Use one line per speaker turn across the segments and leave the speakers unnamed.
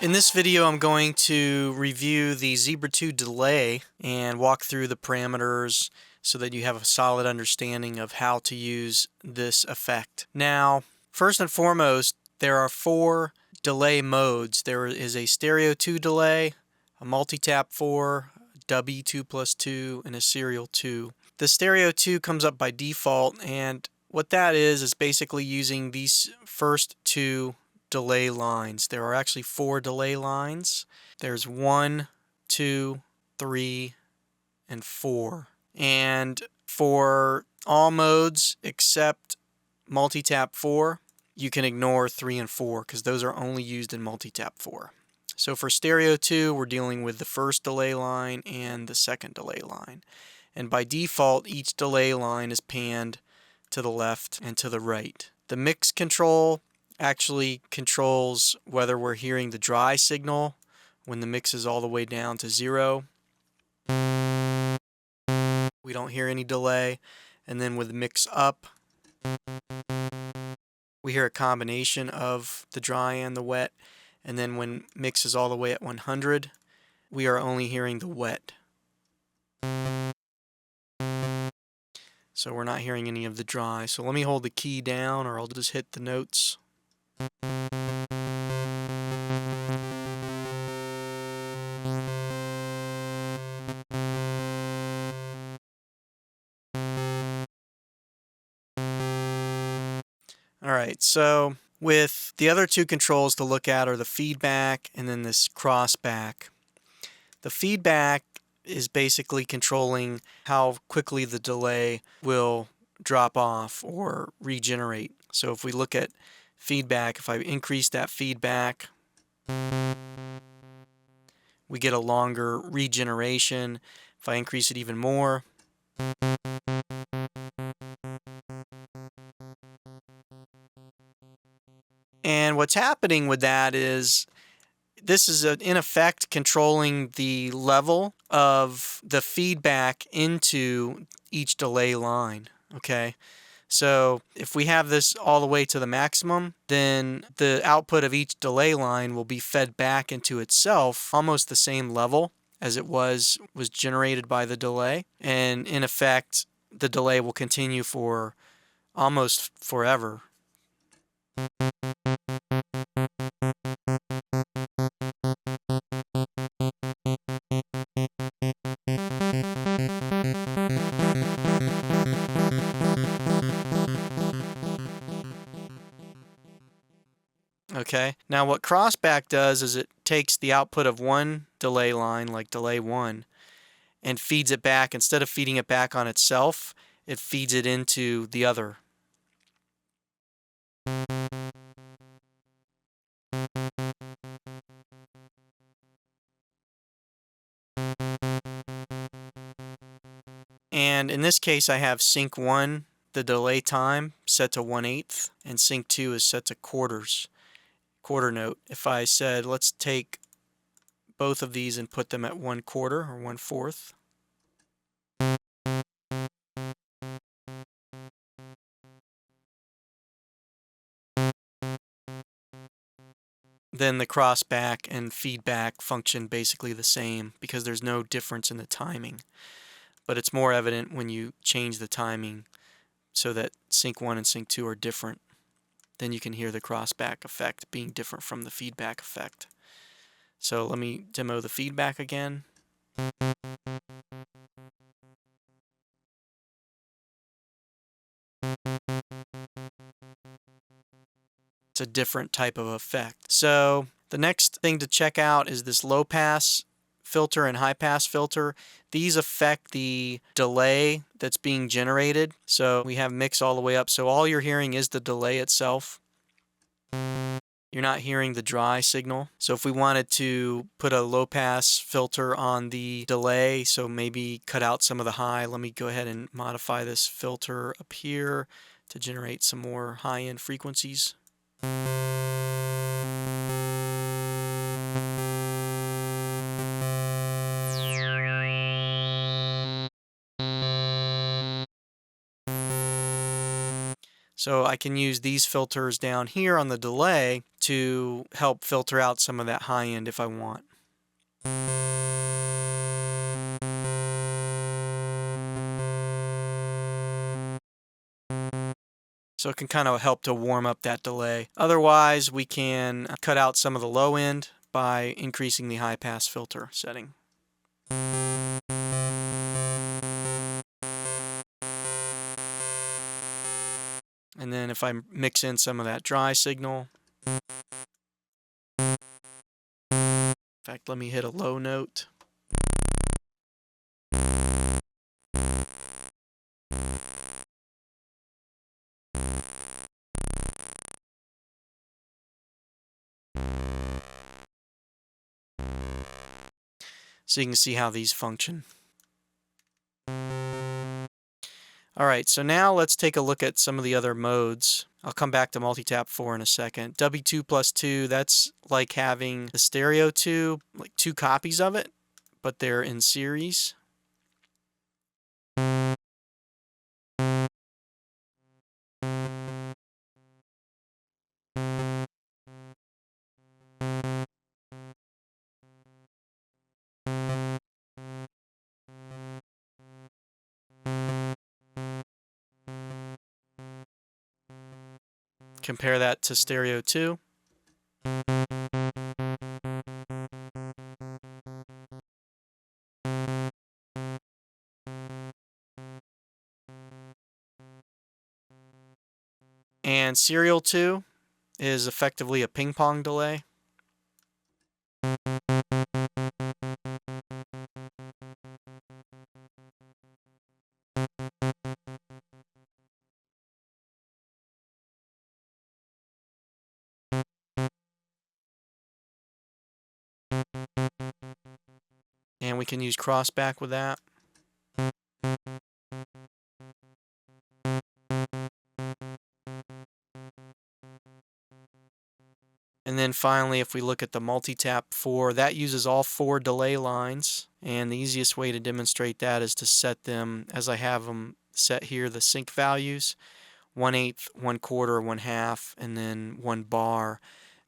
In this video, I'm going to review the Zebra2 delay and walk through the parameters so that you have a solid understanding of how to use this effect. Now, first and foremost, there are four delay modes. There is a stereo 2 delay, a multi-tap 4, W2 plus 2, and a serial 2. The stereo 2 comes up by default, and what that is basically using these first two delay lines. There are actually four delay lines. There's 1, 2, 3, and 4. And for all modes except multi-tap 4, you can ignore 3 and 4 because those are only used in multi-tap 4. So for stereo 2, we're dealing with the first delay line and the second delay line. And by default, each delay line is panned to the left and to the right. The mix control actually controls whether we're hearing the dry signal when the mix is all the way down to 0. We don't hear any delay. And then with the mix up, we hear a combination of the dry and the wet. And then when mix is all the way at 100, we are only hearing the wet. So we're not hearing any of the dry. So let me hold the key down, or I'll just hit the notes. Alright, so with the other two controls to look at are the feedback and then this crossback. The feedback is basically controlling how quickly the delay will drop off or regenerate. So if we look at feedback, if I increase that feedback, we get a longer regeneration. If I increase it even more, and what's happening with that is this is in effect controlling the level of the feedback into each delay line. Okay, so if we have this all the way to the maximum, then the output of each delay line will be fed back into itself almost the same level as it was generated by the delay, and in effect the delay will continue for almost forever. Okay, now what crossback does is it takes the output of one delay line, like delay 1, and feeds it back. Instead of feeding it back on itself, it feeds it into the other. And in this case, I have sync 1, the delay time, set to 1/8, and sync 2 is set to quarters, quarter note. If I said, let's take both of these and put them at 1/4 or 1/4, then the crossback and feedback function basically the same because there's no difference in the timing. But it's more evident when you change the timing so that sync 1 and sync 2 are different. Then you can hear the crossback effect being different from the feedback effect. So let me demo the feedback again. It's a different type of effect. So the next thing to check out is this low pass filter and high pass filter. These affect the delay that's being generated. So we have mix all the way up. So all you're hearing is the delay itself. You're not hearing the dry signal. So if we wanted to put a low pass filter on the delay, so maybe cut out some of the high, let me go ahead and modify this filter up here to generate some more high-end frequencies. So I can use these filters down here on the delay to help filter out some of that high end if I want. So it can kind of help to warm up that delay. Otherwise, we can cut out some of the low end by increasing the high pass filter setting. And then if I mix in some of that dry signal, in fact, let me hit a low note. So you can see how these function. Alright, so now let's take a look at some of the other modes. I'll come back to multitap 4 in a second. W2 plus 2, that's like having the stereo 2, like 2 copies of it, but they're in series. Compare that to stereo 2. And serial 2 is effectively a ping pong delay. And we can use crossback with that. And then finally, if we look at the multitap 4, that uses all 4 delay lines. And the easiest way to demonstrate that is to set them, as I have them set here, the sync values, 1/8, 1/4, 1/2, and then 1 bar.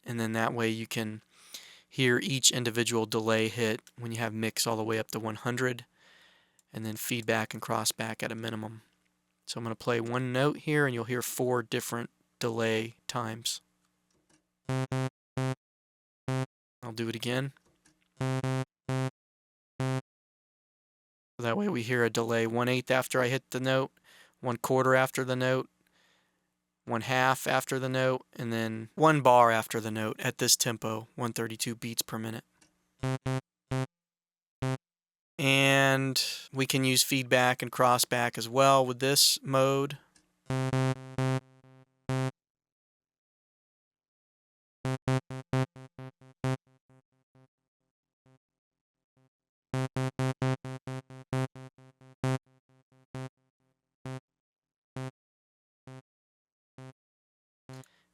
And then that way you can hear each individual delay hit when you have mix all the way up to 100, and then feedback and crossback at a minimum. So I'm going to play one note here, and you'll hear 4 different delay times. I'll do it again. That way we hear a delay 1/8 after I hit the note, 1/4 after the note, 1/2 after the note, and then 1 bar after the note at this tempo, 132 beats per minute. And we can use feedback and crossback as well with this mode.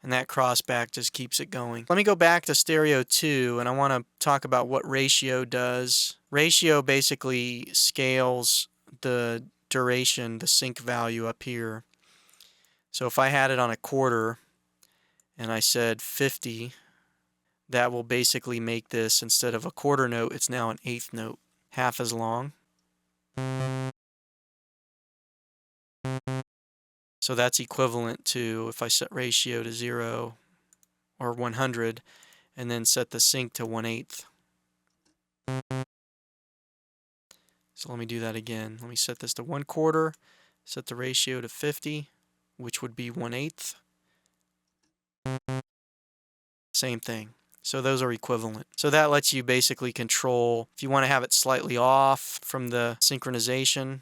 And that crossback just keeps it going. Let me go back to stereo 2, and I want to talk about what ratio does. Ratio basically scales the duration, the sync value up here. So if I had it on a quarter and I said 50, that will basically make this, instead of a quarter note, it's now an eighth note, half as long. So that's equivalent to if I set ratio to 0 or 100 and then set the sync to 1/8. So let me do that again. Let me set this to 1/4, set the ratio to 50, which would be 1/8. Same thing. So those are equivalent. So that lets you basically control, if you want to have it slightly off from the synchronization,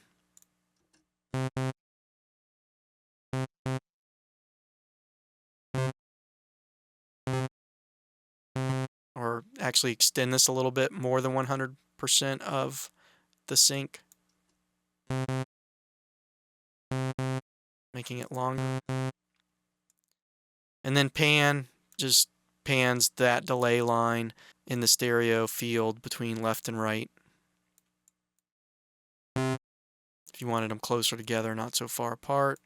or actually extend this a little bit more than 100% of the sync, making it longer. And then pan just pans that delay line in the stereo field between left and right. If you wanted them closer together, not so far apart.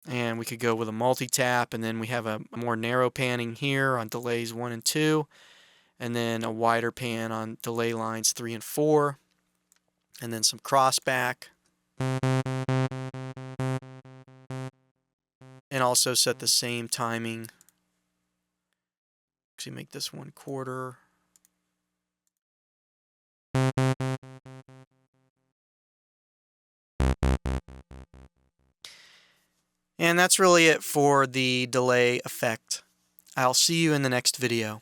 And we could go with a multi-tap, and then we have a more narrow panning here on delays 1 and 2, and then a wider pan on delay lines 3 and 4, and then some crossback. And also set the same timing. Actually make this 1/4. And that's really it for the delay effect. I'll see you in the next video.